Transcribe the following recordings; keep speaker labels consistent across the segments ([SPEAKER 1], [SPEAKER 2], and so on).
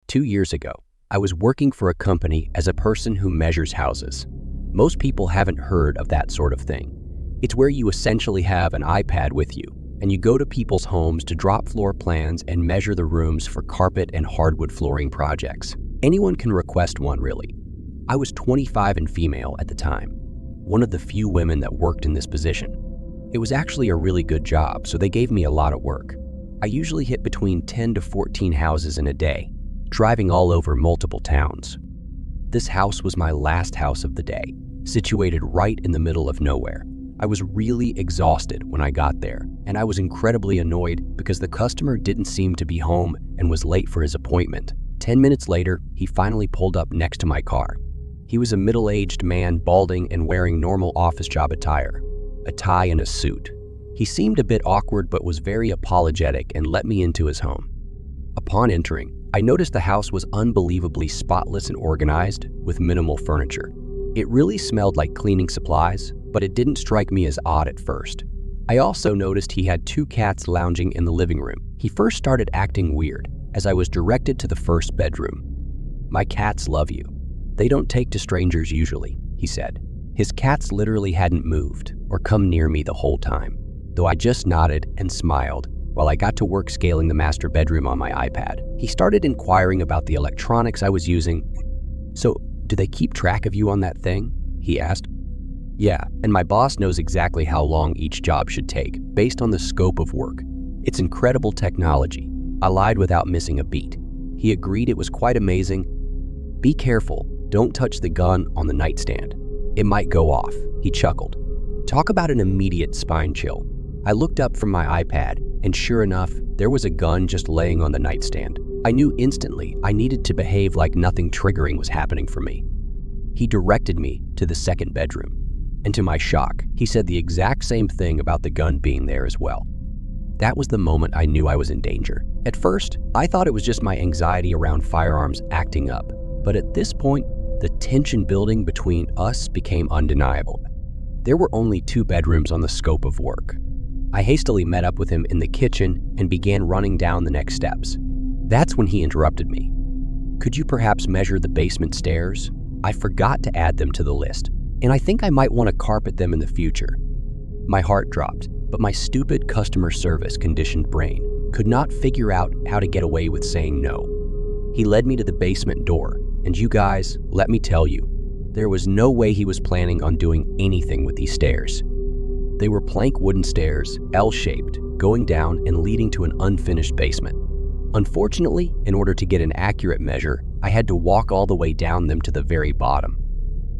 [SPEAKER 1] 2 years ago, I was working for a company as a person who measures houses. Most people haven't heard of that sort of thing. It's where you essentially have an iPad with you, and you go to people's homes to drop floor plans and measure the rooms for carpet and hardwood flooring projects. Anyone can request one, really. I was 25 and female at the time, one of the few women that worked in this position. It was actually a really good job, so they gave me a lot of work. I usually hit between 10 to 14 houses in a day, driving all over multiple towns. This house was my last house of the day, situated right in the middle of nowhere. I was really exhausted when I got there, and I was incredibly annoyed because the customer didn't seem to be home and was late for his appointment. 10 minutes later, he finally pulled up next to my car. He was a middle-aged man, balding and wearing normal office job attire, a tie and a suit. He seemed a bit awkward but was very apologetic and let me into his home. Upon entering, I noticed the house was unbelievably spotless and organized, with minimal furniture. It really smelled like cleaning supplies, but it didn't strike me as odd at first. I also noticed he had 2 cats lounging in the living room. He first started acting weird, as I was directed to the first bedroom. "My cats love you. They don't take to strangers usually," he said. His cats literally hadn't moved or come near me the whole time, though I just nodded and smiled while I got to work scaling the master bedroom on my iPad. He started inquiring about the electronics I was using. "So, do they keep track of you on that thing?" he asked. "Yeah, and my boss knows exactly how long each job should take, based on the scope of work. It's incredible technology." I lied without missing a beat. He agreed it was quite amazing. "Be careful, don't touch the gun on the nightstand. It might go off," he chuckled. Talk about an immediate spine chill. I looked up from my iPad, and sure enough, there was a gun just laying on the nightstand. I knew instantly I needed to behave like nothing triggering was happening for me. He directed me to the second bedroom, and to my shock, he said the exact same thing about the gun being there as well. That was the moment I knew I was in danger. At first, I thought it was just my anxiety around firearms acting up, but at this point, the tension building between us became undeniable. There were only 2 bedrooms on the scope of work. I hastily met up with him in the kitchen and began running down the next steps. That's when he interrupted me. "Could you perhaps measure the basement stairs? I forgot to add them to the list, and I think I might want to carpet them in the future." My heart dropped, but my stupid customer service conditioned brain could not figure out how to get away with saying no. He led me to the basement door, and you guys, let me tell you, there was no way he was planning on doing anything with these stairs. They were plank wooden stairs, L-shaped, going down and leading to an unfinished basement. Unfortunately, in order to get an accurate measure, I had to walk all the way down them to the very bottom.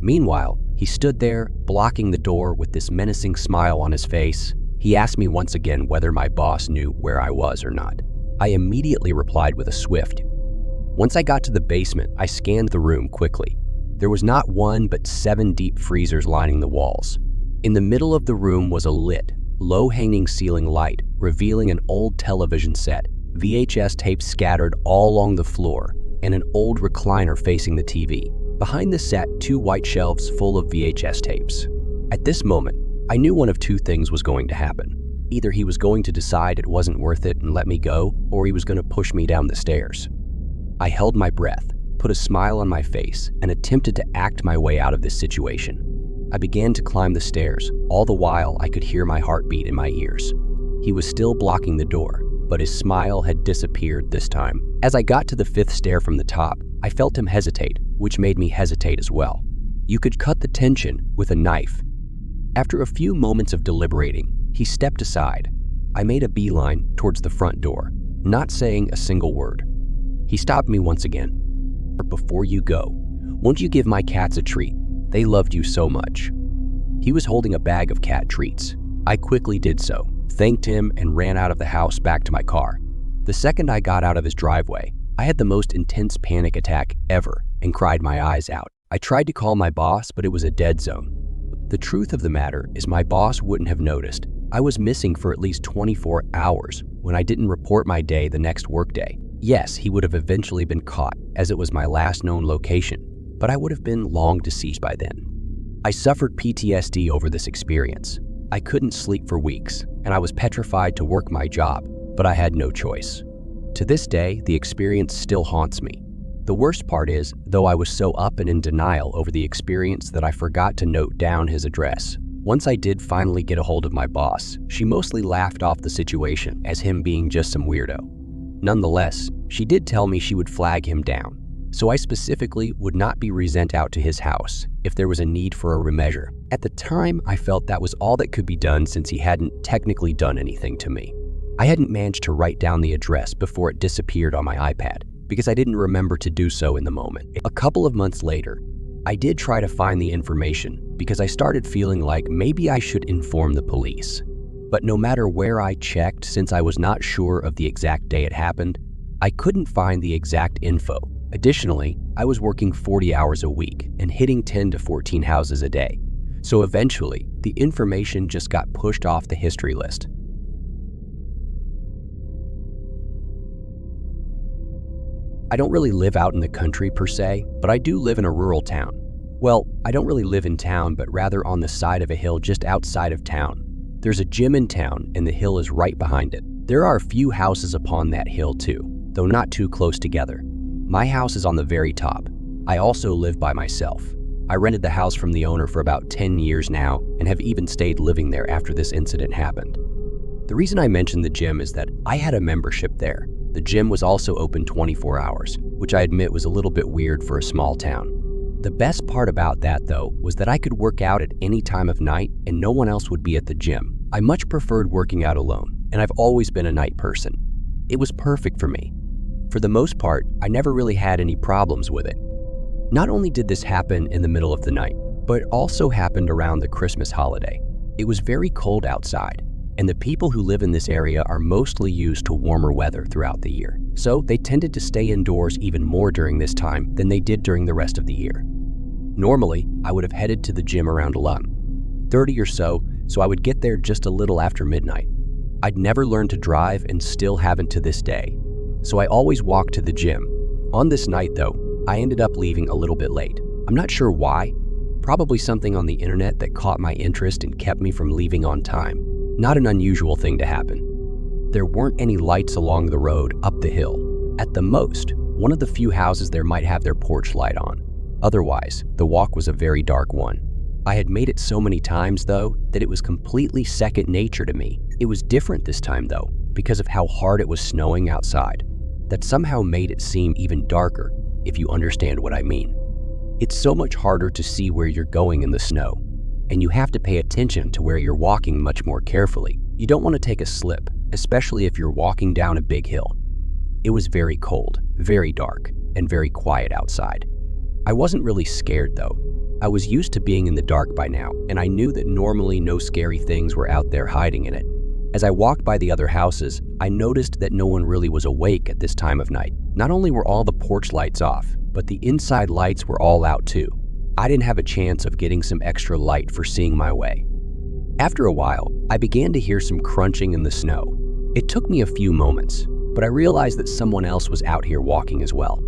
[SPEAKER 1] Meanwhile, he stood there, blocking the door with this menacing smile on his face. He asked me once again whether my boss knew where I was or not. I immediately replied with a swift. Once I got to the basement, I scanned the room quickly. There was not 1 but 7 deep freezers lining the walls. In the middle of the room was a lit, low-hanging ceiling light, revealing an old television set, VHS tapes scattered all along the floor, and an old recliner facing the TV. Behind the set, 2 white shelves full of VHS tapes. At this moment, I knew one of 2 things was going to happen. Either he was going to decide it wasn't worth it and let me go, or he was going to push me down the stairs. I held my breath, put a smile on my face, and attempted to act my way out of this situation. I began to climb the stairs. All the while, I could hear my heartbeat in my ears. He was still blocking the door, but his smile had disappeared this time. As I got to the 5th stair from the top, I felt him hesitate, which made me hesitate as well. You could cut the tension with a knife. After a few moments of deliberating, he stepped aside. I made a beeline towards the front door, not saying a single word. He stopped me once again. "Before you go, won't you give my cats a treat? They loved you so much." He was holding a bag of cat treats. I quickly did so, thanked him, and ran out of the house back to my car. The second I got out of his driveway, I had the most intense panic attack ever and cried my eyes out. I tried to call my boss, but it was a dead zone. The truth of the matter is my boss wouldn't have noticed. I was missing for at least 24 hours when I didn't report my day the next workday. Yes, he would have eventually been caught, as it was my last known location, but I would have been long deceased by then. I suffered PTSD over this experience. I couldn't sleep for weeks, and I was petrified to work my job, but I had no choice. To this day, the experience still haunts me. The worst part is, though I was so up and in denial over the experience that I forgot to note down his address. Once I did finally get a hold of my boss, she mostly laughed off the situation as him being just some weirdo. Nonetheless, she did tell me she would flag him down, so I specifically would not be sent out to his house if there was a need for a remeasure. At the time, I felt that was all that could be done since he hadn't technically done anything to me. I hadn't managed to write down the address before it disappeared on my iPad because I didn't remember to do so in the moment. A couple of months later, I did try to find the information because I started feeling like maybe I should inform the police. But no matter where I checked, since I was not sure of the exact day it happened, I couldn't find the exact info. Additionally, I was working 40 hours a week and hitting 10 to 14 houses a day. So eventually, the information just got pushed off the history list. I don't really live out in the country per se, but I do live in a rural town. Well, I don't really live in town, but rather on the side of a hill just outside of town. There's a gym in town, and the hill is right behind it. There are a few houses upon that hill too, though not too close together. My house is on the very top. I also live by myself. I rented the house from the owner for about 10 years now and have even stayed living there after this incident happened. The reason I mentioned the gym is that I had a membership there. The gym was also open 24 hours, which I admit was a little bit weird for a small town. The best part about that, though, was that I could work out at any time of night and no one else would be at the gym. I much preferred working out alone, and I've always been a night person. It was perfect for me. For the most part, I never really had any problems with it. Not only did this happen in the middle of the night, but it also happened around the Christmas holiday. It was very cold outside, and the people who live in this area are mostly used to warmer weather throughout the year. So they tended to stay indoors even more during this time than they did during the rest of the year. Normally, I would have headed to the gym around 11:30 or so I would get there just a little after midnight. I'd never learned to drive and still haven't to this day, so I always walked to the gym. On this night though, I ended up leaving a little bit late. I'm not sure why, probably something on the internet that caught my interest and kept me from leaving on time. Not an unusual thing to happen. There weren't any lights along the road up the hill. At the most, one of the few houses there might have their porch light on. Otherwise, the walk was a very dark one. I had made it so many times though that it was completely second nature to me. It was different this time though because of how hard it was snowing outside. That somehow made it seem even darker, if you understand what I mean. It's so much harder to see where you're going in the snow, and you have to pay attention to where you're walking much more carefully. You don't want to take a slip, especially if you're walking down a big hill. It was very cold, very dark, and very quiet outside. I wasn't really scared though. I was used to being in the dark by now, and I knew that normally no scary things were out there hiding in it. As I walked by the other houses, I noticed that no one really was awake at this time of night. Not only were all the porch lights off, but the inside lights were all out too. I didn't have a chance of getting some extra light for seeing my way. After a while, I began to hear some crunching in the snow. It took me a few moments, but I realized that someone else was out here walking as well.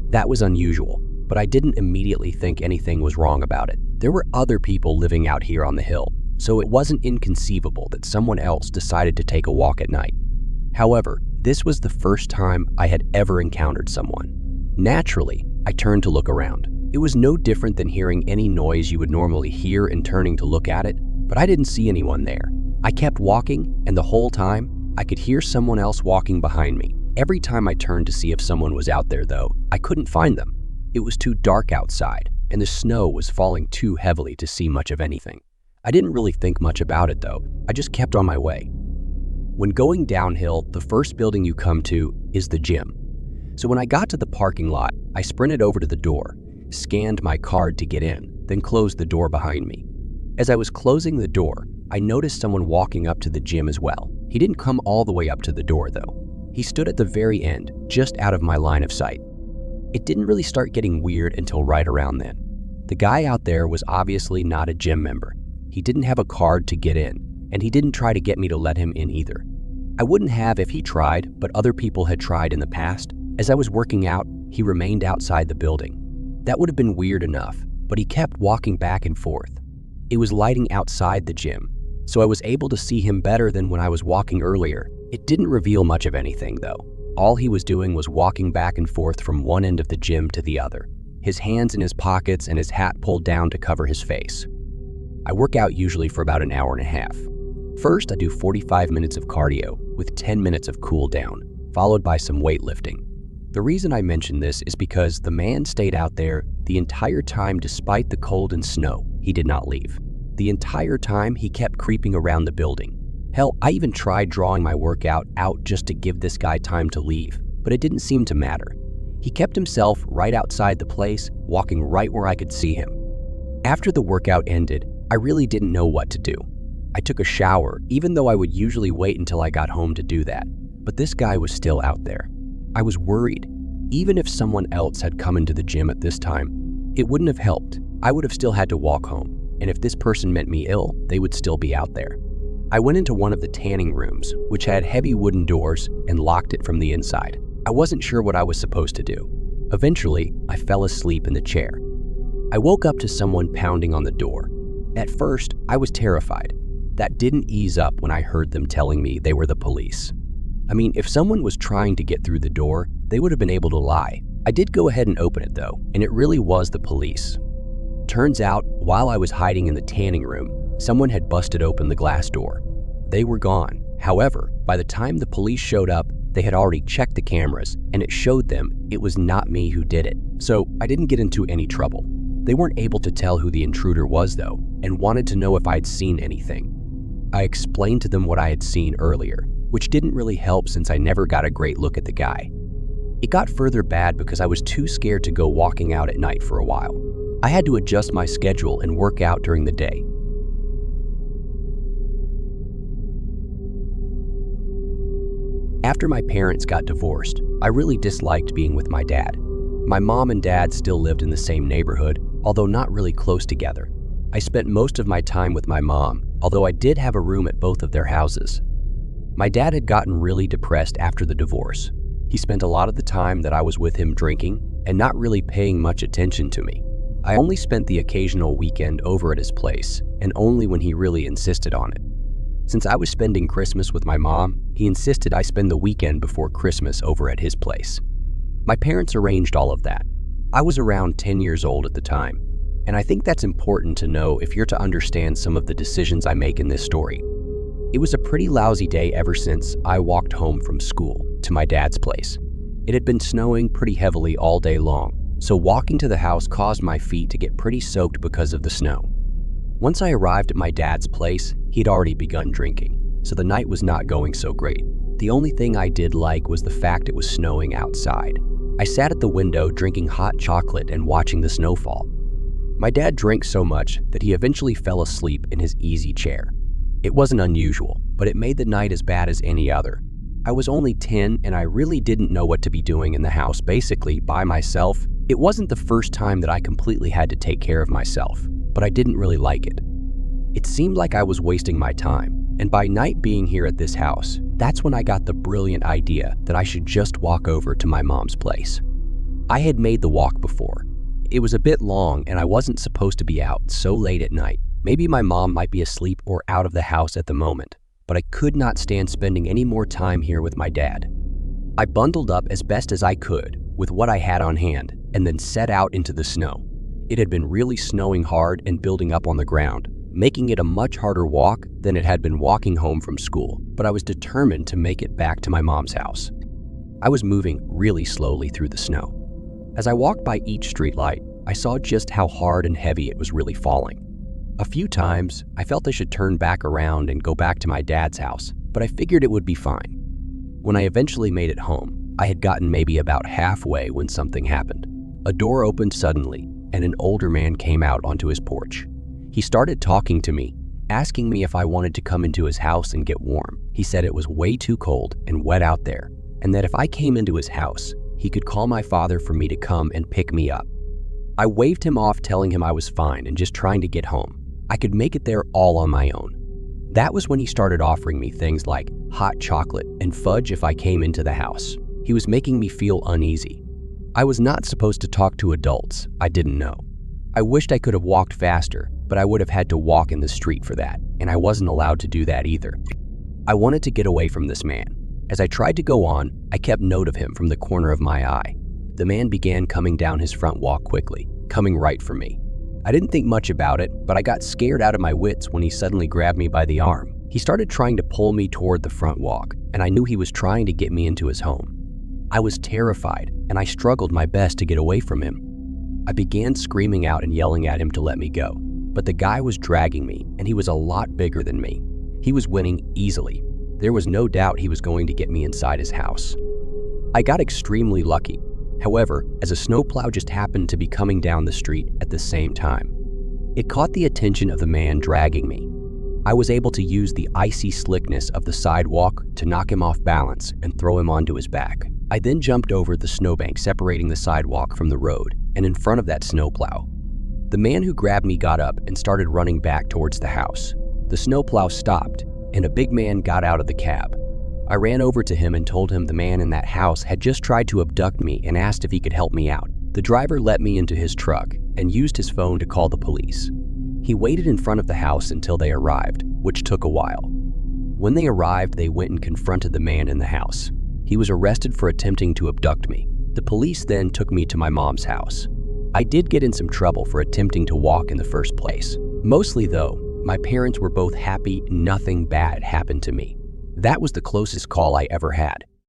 [SPEAKER 1] That was unusual, but I didn't immediately think anything was wrong about it. There were other people living out here on the hill, so it wasn't inconceivable that someone else decided to take a walk at night. However, this was the first time I had ever encountered someone. Naturally, I turned to look around. It was no different than hearing any noise you would normally hear and turning to look at it, but I didn't see anyone there. I kept walking, and the whole time, I could hear someone else walking behind me. Every time I turned to see if someone was out there though, I couldn't find them. It was too dark outside, and the snow was falling too heavily to see much of anything. I didn't really think much about it though. I just kept on my way. When going downhill, the first building you come to is the gym. So when I got to the parking lot, I sprinted over to the door, scanned my card to get in, then closed the door behind me. As I was closing the door, I noticed someone walking up to the gym as well. He didn't come all the way up to the door though. He stood at the very end, just out of my line of sight. It didn't really start getting weird until right around then. The guy out there was obviously not a gym member. He didn't have a card to get in, and he didn't try to get me to let him in either. I wouldn't have if he tried, but other people had tried in the past. As I was working out, he remained outside the building. That would have been weird enough, but he kept walking back and forth. It was lighting outside the gym, so I was able to see him better than when I was walking earlier. It didn't reveal much of anything though. All he was doing was walking back and forth from one end of the gym to the other, his hands in his pockets and his hat pulled down to cover his face. I work out usually for about an hour and a half. First, I do 45 minutes of cardio with 10 minutes of cool down, followed by some weightlifting. The reason I mention this is because the man stayed out there the entire time despite the cold and snow. He did not leave. The entire time, he kept creeping around the building. Hell, I even tried drawing my workout out just to give this guy time to leave, but it didn't seem to matter. He kept himself right outside the place, walking right where I could see him. After the workout ended, I really didn't know what to do. I took a shower, even though I would usually wait until I got home to do that, but this guy was still out there. I was worried. Even if someone else had come into the gym at this time, it wouldn't have helped. I would have still had to walk home, and if this person meant me ill, they would still be out there. I went into one of the tanning rooms, which had heavy wooden doors, and locked it from the inside. I wasn't sure what I was supposed to do. Eventually, I fell asleep in the chair. I woke up to someone pounding on the door. At first, I was terrified. That didn't ease up when I heard them telling me they were the police. I mean, if someone was trying to get through the door, they would have been able to lie. I did go ahead and open it though, and it really was the police. Turns out, while I was hiding in the tanning room, someone had busted open the glass door. They were gone. However, by the time the police showed up, they had already checked the cameras, and it showed them it was not me who did it. So I didn't get into any trouble. They weren't able to tell who the intruder was though, and wanted to know if I'd seen anything. I explained to them what I had seen earlier, which didn't really help since I never got a great look at the guy. It got further bad because I was too scared to go walking out at night for a while. I had to adjust my schedule and work out during the day. After my parents got divorced, I really disliked being with my dad. My mom and dad still lived in the same neighborhood, although not really close together. I spent most of my time with my mom, although I did have a room at both of their houses. My dad had gotten really depressed after the divorce. He spent a lot of the time that I was with him drinking and not really paying much attention to me. I only spent the occasional weekend over at his place, and only when he really insisted on it. Since I was spending Christmas with my mom, he insisted I spend the weekend before Christmas over at his place. My parents arranged all of that. I was around 10 years old at the time, and I think that's important to know if you're to understand some of the decisions I make in this story. It was a pretty lousy day ever since I walked home from school to my dad's place. It had been snowing pretty heavily all day long, so walking to the house caused my feet to get pretty soaked because of the snow. Once I arrived at my dad's place, he'd already begun drinking, so the night was not going so great. The only thing I did like was the fact it was snowing outside. I sat at the window drinking hot chocolate and watching the snowfall. My dad drank so much that he eventually fell asleep in his easy chair. It wasn't unusual, but it made the night as bad as any other. I was only 10 and I really didn't know what to be doing in the house, basically by myself. It wasn't the first time that I completely had to take care of myself, but I didn't really like it. It seemed like I was wasting my time, and by night being here at this house, that's when I got the brilliant idea that I should just walk over to my mom's place. I had made the walk before. It was a bit long and I wasn't supposed to be out so late at night. Maybe my mom might be asleep or out of the house at the moment, but I could not stand spending any more time here with my dad. I bundled up as best as I could with what I had on hand and then set out into the snow. It had been really snowing hard and building up on the ground, making it a much harder walk than it had been walking home from school, but I was determined to make it back to my mom's house. I was moving really slowly through the snow. As I walked by each streetlight, I saw just how hard and heavy it was really falling. A few times, I felt I should turn back around and go back to my dad's house, but I figured it would be fine. When I eventually made it home, I had gotten maybe about halfway when something happened. A door opened suddenly, and an older man came out onto his porch. He started talking to me, asking me if I wanted to come into his house and get warm. He said it was way too cold and wet out there, and that if I came into his house, he could call my father for me to come and pick me up. I waved him off, telling him I was fine and just trying to get home. I could make it there all on my own. That was when he started offering me things like hot chocolate and fudge if I came into the house. He was making me feel uneasy. I was not supposed to talk to adults I didn't know. I wished I could have walked faster, but I would have had to walk in the street for that, and I wasn't allowed to do that either. I wanted to get away from this man, As I tried to go on, I kept note of him from the corner of my eye. The man began coming down his front walk quickly, coming right for me. I didn't think much about it, but I got scared out of my wits when he suddenly grabbed me by the arm. He started trying to pull me toward the front walk, and I knew he was trying to get me into his home. I was terrified, and I struggled my best to get away from him. I began screaming out and yelling at him to let me go, but the guy was dragging me, and he was a lot bigger than me. He was winning easily. There was no doubt he was going to get me inside his house. I got extremely lucky. However, as a snowplow just happened to be coming down the street at the same time. It caught the attention of the man dragging me. I was able to use the icy slickness of the sidewalk to knock him off balance and throw him onto his back. I then jumped over the snowbank separating the sidewalk from the road and in front of that snowplow. The man who grabbed me got up and started running back towards the house. The snowplow stopped and a big man got out of the cab. I ran over to him and told him the man in that house had just tried to abduct me and asked if he could help me out. The driver let me into his truck and used his phone to call the police. He waited in front of the house until they arrived, which took a while. When they arrived, they went and confronted the man in the house. He was arrested for attempting to abduct me. The police then took me to my mom's house. I did get in some trouble for attempting to walk in the first place. Mostly though, my parents were both happy nothing bad happened to me. That was the closest call I ever had.